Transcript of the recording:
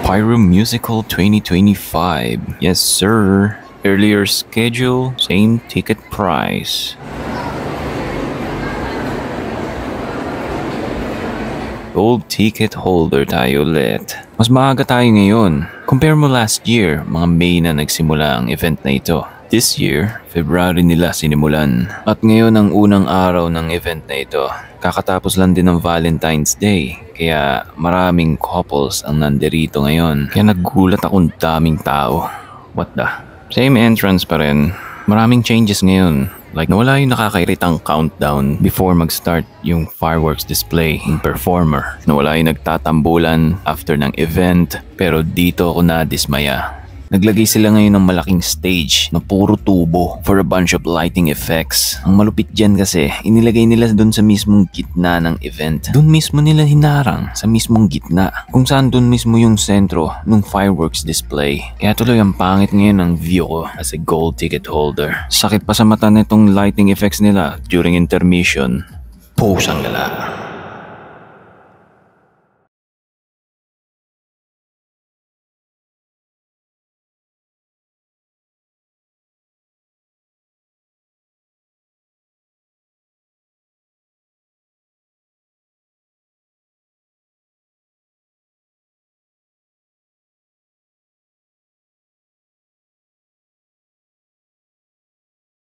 Pyro Musical 2025. Yes, sir. Earlier schedule, same ticket price. Gold ticket holder tayo ulit. Mas maaga tayo ngayon. Compare mo last year, mga May na nagsimula ang event na ito. This year, February nila sinimulan. At ngayon ang unang araw ng event na ito. Kakatapos lang din ng Valentine's Day. Kaya maraming couples ang nandirito ngayon. Kaya nagulat akong daming tao. What the? Same entrance pa rin. Maraming changes ngayon. Like nawala yung nakakairitang countdown before mag-start yung fireworks display ng performer. Nawala yung nagtatambulan after ng event, pero dito ako nadismaya. Naglagay sila ngayon ng malaking stage na puro tubo for a bunch of lighting effects. Ang malupit dyan kasi, inilagay nila doon sa mismong gitna ng event. Doon mismo nila hinarang sa mismong gitna. Kung saan doon mismo yung sentro ng fireworks display. Kaya tuloy ang pangit ngayon ng view ko as a gold ticket holder. Sakit pa sa mata nitong lighting effects nila during intermission. Pusang lala.